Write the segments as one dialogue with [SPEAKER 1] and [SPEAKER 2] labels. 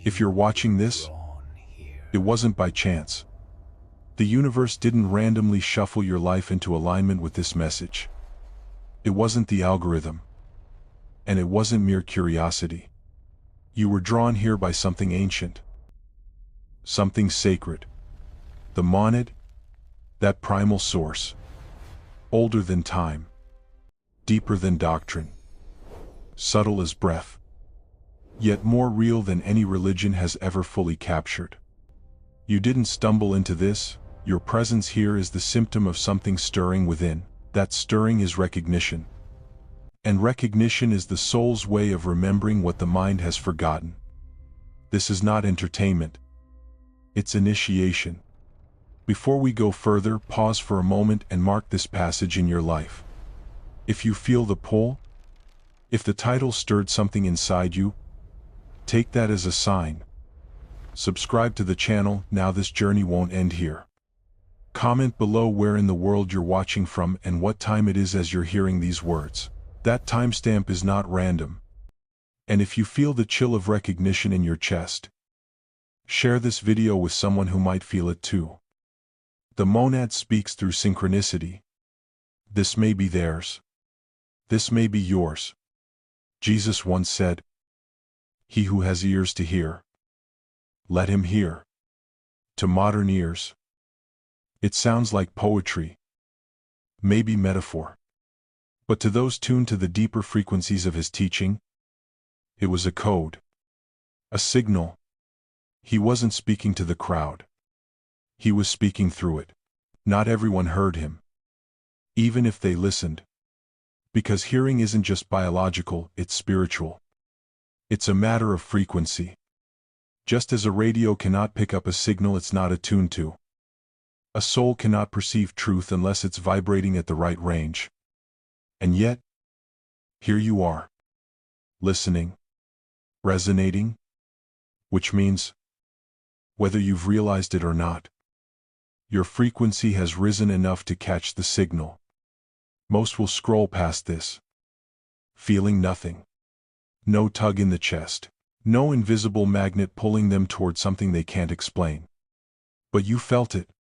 [SPEAKER 1] If you're watching this, it wasn't by chance. The universe didn't randomly shuffle your life into alignment with this message. It wasn't the algorithm. And it wasn't mere curiosity. You were drawn here by something ancient. Something sacred. The monad, that primal source. Older than time. Deeper than doctrine. Subtle as breath. Yet more real than any religion has ever fully captured. You didn't stumble into this. Your presence here is the symptom of something stirring within. That stirring is recognition. And recognition is the soul's way of remembering what the mind has forgotten. This is not entertainment. It's initiation. Before we go further, pause for a moment and mark this passage in your life. If you feel the pull, if the title stirred something inside you, take that as a sign. Subscribe to the channel. Now this journey won't end here. Comment below where in the world you're watching from and what time it is as you're hearing these words. That timestamp is not random. And if you feel the chill of recognition in your chest, share this video with someone who might feel it too. The monad speaks through synchronicity. This may be theirs. This may be yours. Jesus once said, "He who has ears to hear, let him hear." To modern ears, it sounds like poetry, maybe metaphor. But to those tuned to the deeper frequencies of his teaching, it was a code, a signal. He wasn't speaking to the crowd. He was speaking through it. Not everyone heard him, even if they listened. Because hearing isn't just biological, it's spiritual. It's a matter of frequency. Just as a radio cannot pick up a signal it's not attuned to, a soul cannot perceive truth unless it's vibrating at the right range. And yet, here you are, listening, resonating, which means, whether you've realized it or not, your frequency has risen enough to catch the signal. Most will scroll past this, feeling nothing. No tug in the chest, no invisible magnet pulling them toward something they can't explain. But you felt it,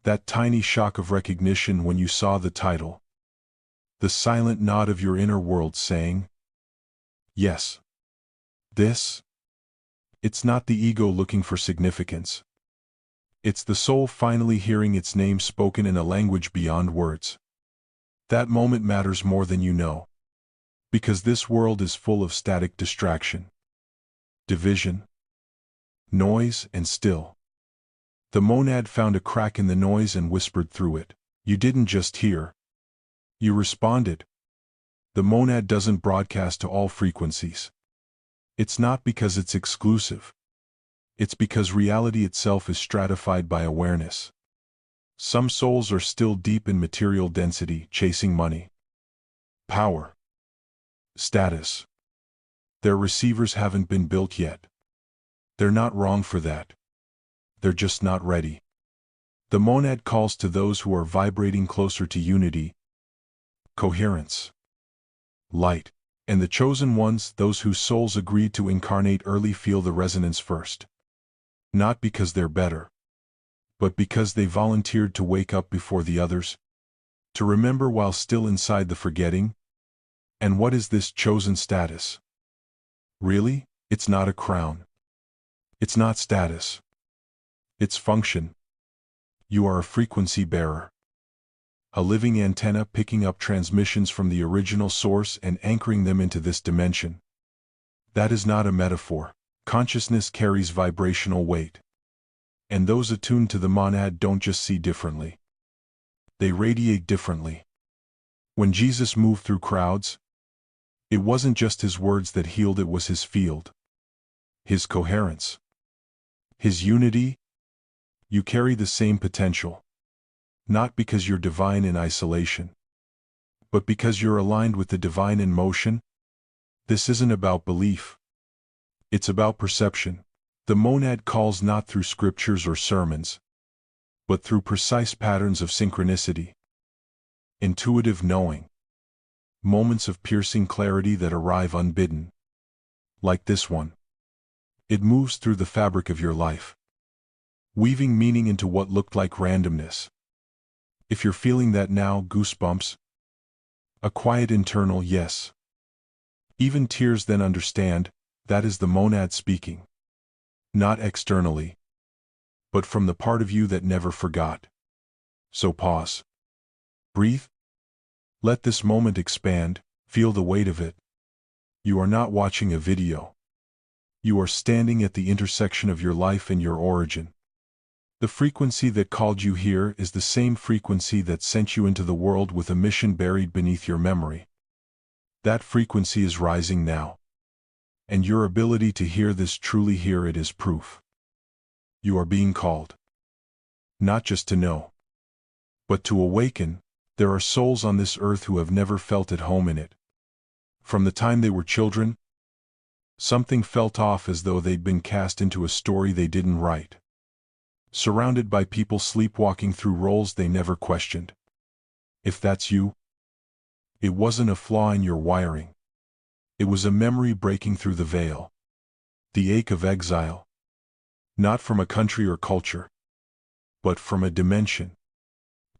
[SPEAKER 1] that tiny shock of recognition when you saw the title. The silent nod of your inner world saying, yes. This? It's not the ego looking for significance. It's the soul finally hearing its name spoken in a language beyond words. That moment matters more than you know. Because this world is full of static distraction, division, noise, and still. The monad found a crack in the noise and whispered through it. You didn't just hear. You responded. The monad doesn't broadcast to all frequencies. It's not because it's exclusive. It's because reality itself is stratified by awareness. Some souls are still deep in material density, chasing money, power, status. Their receivers haven't been built yet. They're not wrong for that. They're just not ready. The monad calls to those who are vibrating closer to unity, coherence, light, and the chosen ones, those whose souls agreed to incarnate early, feel the resonance first. Not because they're better, but because they volunteered to wake up before the others, to remember while still inside the forgetting. And what is this chosen status? Really, it's not a crown. It's not status. It's function. You are a frequency bearer. A living antenna picking up transmissions from the original source and anchoring them into this dimension. That is not a metaphor. Consciousness carries vibrational weight. And those attuned to the monad don't just see differently. They radiate differently. When Jesus moved through crowds, it wasn't just his words that healed, it was his field. His coherence. His unity. You carry the same potential. Not because you're divine in isolation, but because you're aligned with the divine in motion. This isn't about belief. It's about perception. The monad calls not through scriptures or sermons, but through precise patterns of synchronicity. Intuitive knowing. Moments of piercing clarity that arrive unbidden. Like this one. It moves through the fabric of your life, weaving meaning into what looked like randomness. If you're feeling that now, goosebumps, a quiet internal yes. Even tears, then understand, that is the monad speaking. Not externally, but from the part of you that never forgot. So pause. Breathe. Let this moment expand, feel the weight of it. You are not watching a video. You are standing at the intersection of your life and your origin. The frequency that called you here is the same frequency that sent you into the world with a mission buried beneath your memory. That frequency is rising now. And your ability to hear this, truly hear it, is proof. You are being called. Not just to know, but to awaken. There are souls on this earth who have never felt at home in it. From the time they were children, something felt off, as though they'd been cast into a story they didn't write. Surrounded by people sleepwalking through roles they never questioned. If that's you, it wasn't a flaw in your wiring. It was a memory breaking through the veil. The ache of exile. Not from a country or culture, but from a dimension.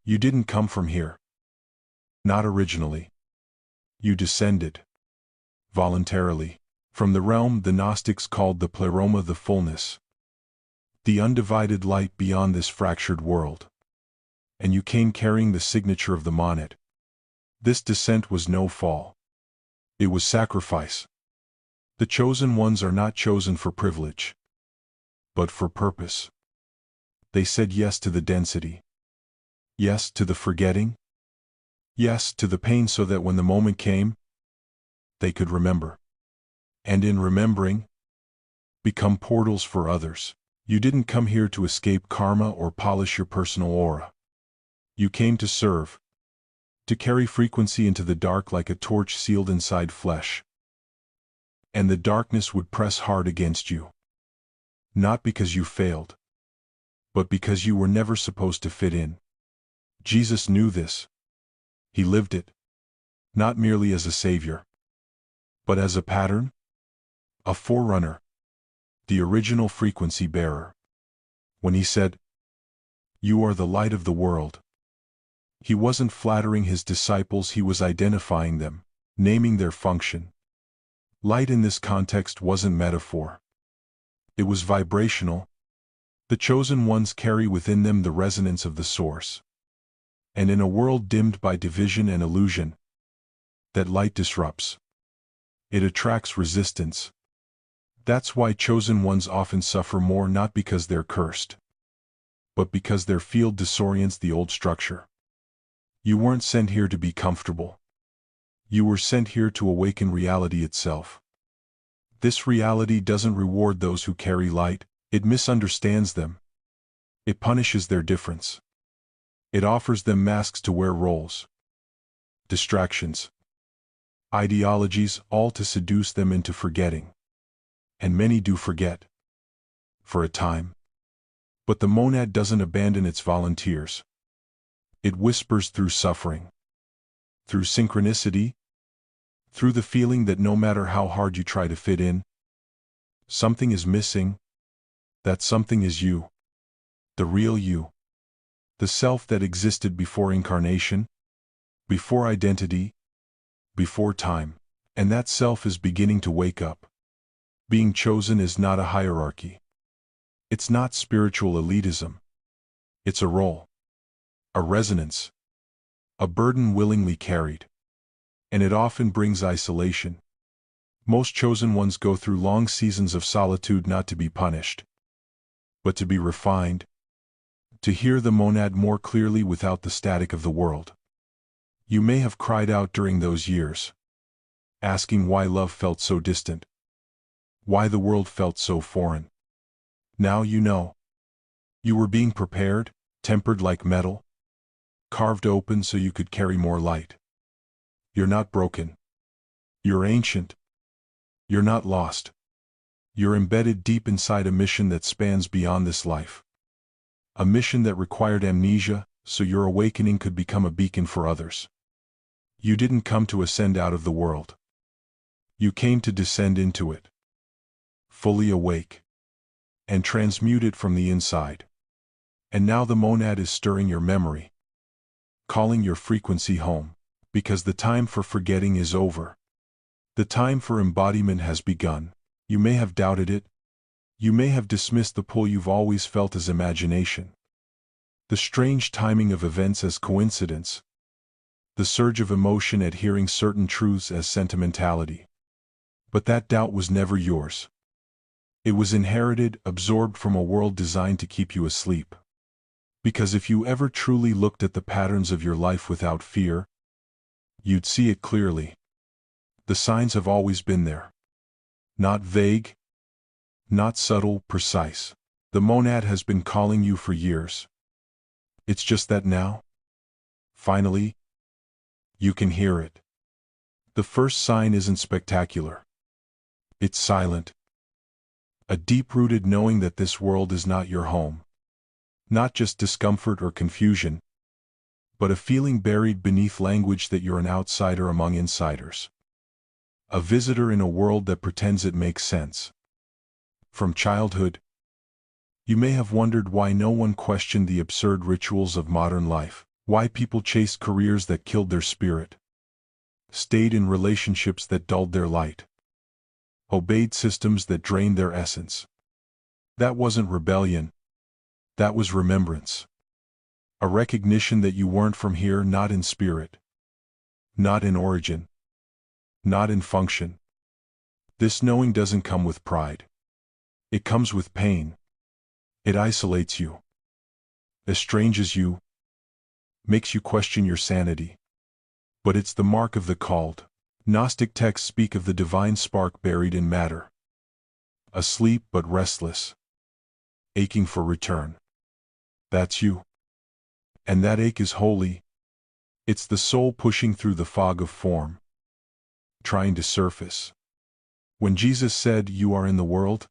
[SPEAKER 1] You didn't come from here. Not originally. You descended. Voluntarily. From the realm the Gnostics called the Pleroma, the fullness. The undivided light beyond this fractured world. And you came carrying the signature of the monad. This descent was no fall. It was sacrifice. The chosen ones are not chosen for privilege, but for purpose. They said yes to the density. Yes to the forgetting. Yes to the pain, so that when the moment came, they could remember. And in remembering, become portals for others. You didn't come here to escape karma or polish your personal aura. You came to serve. To carry frequency into the dark like a torch sealed inside flesh. And the darkness would press hard against you. Not because you failed, but because you were never supposed to fit in. Jesus knew this. He lived it. Not merely as a savior, but as a pattern, a forerunner, the original frequency bearer. When he said, "You are the light of the world," he wasn't flattering his disciples, he was identifying them, naming their function. Light in this context wasn't metaphor. It was vibrational. The chosen ones carry within them the resonance of the source. And in a world dimmed by division and illusion, that light disrupts. It attracts resistance. That's why chosen ones often suffer more, not because they're cursed, but because their field disorients the old structure. You weren't sent here to be comfortable. You were sent here to awaken reality itself. This reality doesn't reward those who carry light, it misunderstands them. It punishes their difference. It offers them masks to wear, roles, distractions, ideologies, all to seduce them into forgetting. And many do forget. For a time. But the monad doesn't abandon its volunteers. It whispers through suffering. Through synchronicity. Through the feeling that no matter how hard you try to fit in, something is missing. That something is you. The real you. The self that existed before incarnation, before identity, before time. And that self is beginning to wake up. Being chosen is not a hierarchy. It's not spiritual elitism. It's a role. A resonance. A burden willingly carried. And it often brings isolation. Most chosen ones go through long seasons of solitude, not to be punished, but to be refined. To hear the monad more clearly without the static of the world. You may have cried out during those years, asking why love felt so distant, why the world felt so foreign. Now you know. You were being prepared, tempered like metal, carved open so you could carry more light. You're not broken. You're ancient. You're not lost. You're embedded deep inside a mission that spans beyond this life. A mission that required amnesia, so your awakening could become a beacon for others. You didn't come to ascend out of the world. You came to descend into it. fully awake, and transmute it from the inside. And now the monad is stirring your memory, calling your frequency home, because the time for forgetting is over. The time for embodiment has begun. You may have doubted it. You may have dismissed the pull you've always felt as imagination, the strange timing of events as coincidence, the surge of emotion at hearing certain truths as sentimentality. But that doubt was never yours. It was inherited, absorbed from a world designed to keep you asleep. Because if you ever truly looked at the patterns of your life without fear, you'd see it clearly. The signs have always been there. Not vague, not subtle, precise. The monad has been calling you for years. It's just that now, finally, you can hear it. The first sign isn't spectacular. It's silent. A deep-rooted knowing that this world is not your home. Not just discomfort or confusion, but a feeling buried beneath language that you're an outsider among insiders. A visitor in a world that pretends it makes sense. From childhood, you may have wondered why no one questioned the absurd rituals of modern life, why people chased careers that killed their spirit, stayed in relationships that dulled their light, obeyed systems that drained their essence. That wasn't rebellion. That was remembrance. A recognition that you weren't from here, not in spirit, not in origin, not in function. This knowing doesn't come with pride. It comes with pain. It isolates you, estranges you, makes you question your sanity. But it's the mark of the called. Gnostic texts speak of the divine spark buried in matter. Asleep but restless, aching for return. That's you. And that ache is holy. It's the soul pushing through the fog of form, trying to surface. When Jesus said, "You are in the world,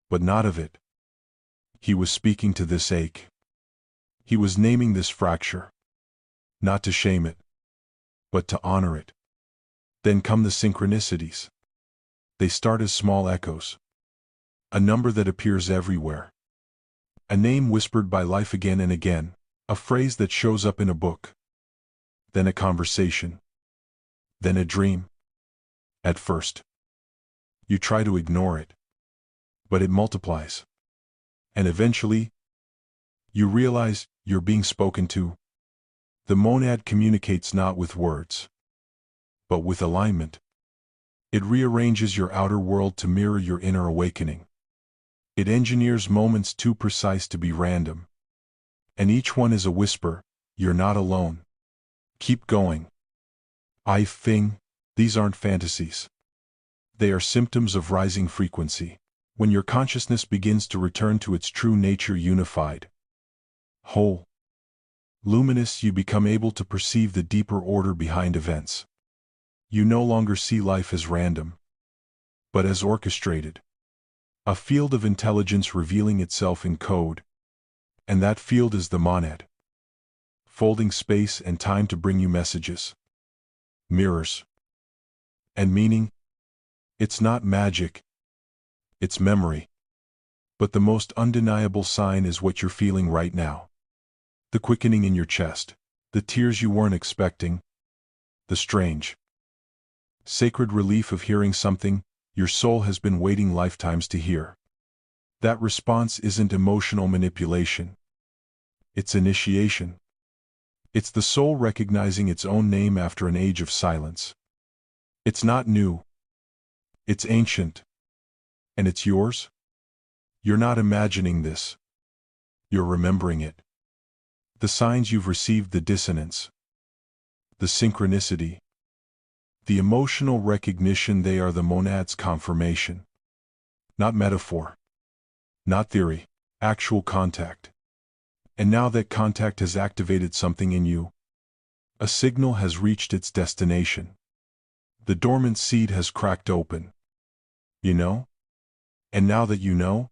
[SPEAKER 1] but not of it," he was speaking to this ache. He was naming this fracture, not to shame it, but to honor it. Then come the synchronicities. They start as small echoes. A number that appears everywhere. A name whispered by life again and again. A phrase that shows up in a book. Then a conversation. Then a dream. At first, you try to ignore it, but it multiplies. And eventually, you realize you're being spoken to. The monad communicates not with words, but with alignment. It rearranges your outer world to mirror your inner awakening. It engineers moments too precise to be random. And each one is a whisper, "You're not alone. Keep going." These aren't fantasies. They are symptoms of rising frequency. When your consciousness begins to return to its true nature, unified, whole, luminous, you become able to perceive the deeper order behind events. You no longer see life as random, but as orchestrated. A field of intelligence revealing itself in code. And that field is the monad, folding space and time to bring you messages, mirrors, and meaning. It's not magic. It's memory. But the most undeniable sign is what you're feeling right now. The quickening in your chest, the tears you weren't expecting, the strange, sacred relief of hearing something your soul has been waiting lifetimes to hear. That response isn't emotional manipulation. It's initiation. It's the soul recognizing its own name after an age of silence. It's not new. It's ancient. And it's yours? You're not imagining this. You're remembering it. The signs you've received, the dissonance, the synchronicity, the emotional recognition, they are the monad's confirmation. Not metaphor. Not theory. Actual contact. And now that contact has activated something in you. A signal has reached its destination. The dormant seed has cracked open. You know? And now that you know,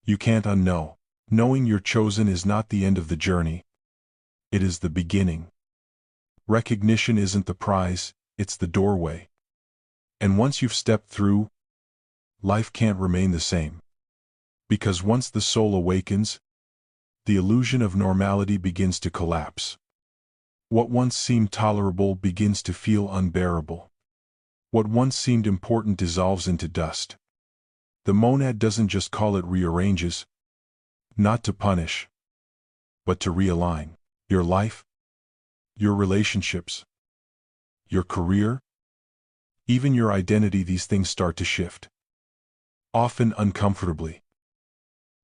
[SPEAKER 1] you can't unknow. Knowing you're chosen is not the end of the journey. It is the beginning. Recognition isn't the prize, it's the doorway. And once you've stepped through, life can't remain the same. Because once the soul awakens, the illusion of normality begins to collapse. What once seemed tolerable begins to feel unbearable. What once seemed important dissolves into dust. The monad doesn't just call it rearranges, not to punish, but to realign. Your life, your relationships, your career, even your identity, these things start to shift. Often uncomfortably.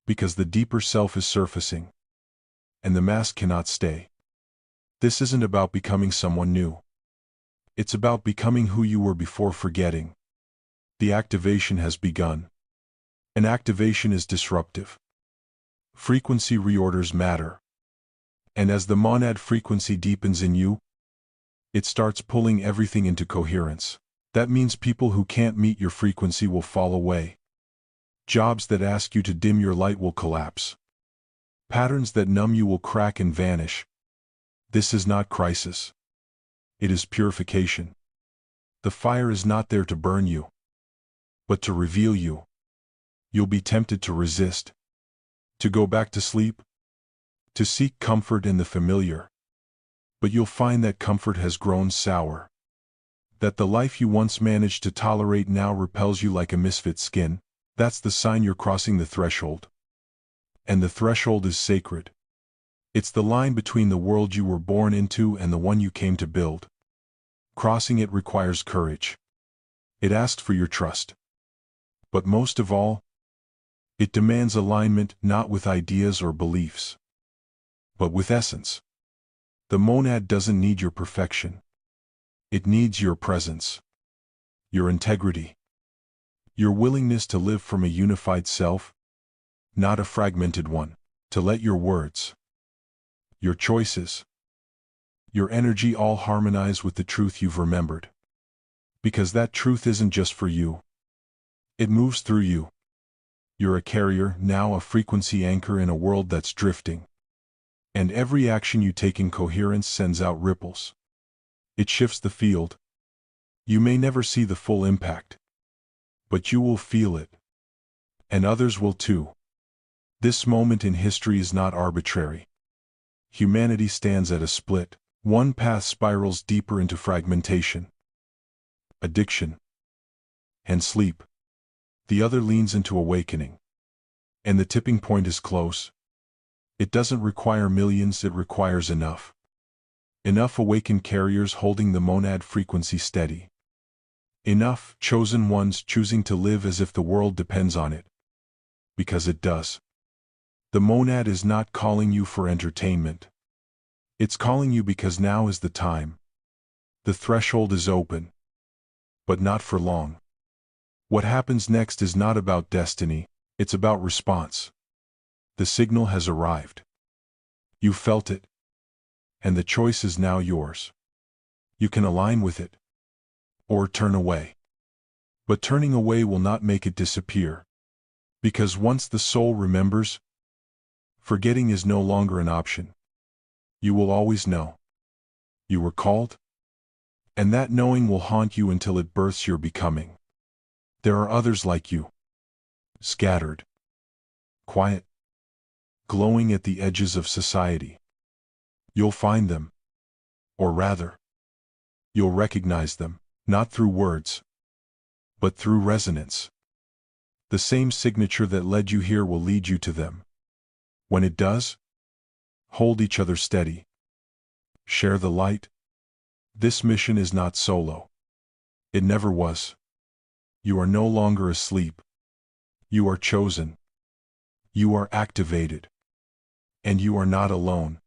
[SPEAKER 1] Because the deeper self is surfacing, and the mask cannot stay. This isn't about becoming someone new. It's about becoming who you were before forgetting. The activation has begun. And activation is disruptive. Frequency reorders matter. And as the monad frequency deepens in you, it starts pulling everything into coherence. That means people who can't meet your frequency will fall away. Jobs that ask you to dim your light will collapse. Patterns that numb you will crack and vanish. This is not crisis. It is purification. The fire is not there to burn you, but to reveal you. You'll be tempted to resist, to go back to sleep, to seek comfort in the familiar. But you'll find that comfort has grown sour. That the life you once managed to tolerate now repels you like a misfit skin. That's the sign you're crossing the threshold. And the threshold is sacred. It's the line between the world you were born into and the one you came to build. Crossing it requires courage. It asks for your trust. But most of all, it demands alignment not with ideas or beliefs, but with essence. The monad doesn't need your perfection. It needs your presence, your integrity, your willingness to live from a unified self, not a fragmented one, to let your words, your choices, your energy all harmonize with the truth you've remembered. Because that truth isn't just for you. It moves through you. You're a carrier, now a frequency anchor in a world that's drifting. And every action you take in coherence sends out ripples. It shifts the field. You may never see the full impact, but you will feel it. And others will too. This moment in history is not arbitrary. Humanity stands at a split. One path spirals deeper into fragmentation, addiction, and sleep. The other leans into awakening. And the tipping point is close. It doesn't require millions, it requires enough. Enough awakened carriers holding the monad frequency steady. Enough chosen ones choosing to live as if the world depends on it. Because it does. The monad is not calling you for entertainment. It's calling you because now is the time. The threshold is open. But not for long. What happens next is not about destiny, it's about response. The signal has arrived. You felt it. And the choice is now yours. You can align with it. Or turn away. But turning away will not make it disappear. Because once the soul remembers, forgetting is no longer an option. You will always know. You were called. And that knowing will haunt you until it births your becoming. There are others like you. Scattered. Quiet. Glowing at the edges of society. You'll find them. Or rather, you'll recognize them, not through words, but through resonance. The same signature that led you here will lead you to them. When it does, hold each other steady. Share the light. This mission is not solo. It never was. You are no longer asleep. You are chosen. You are activated. And you are not alone.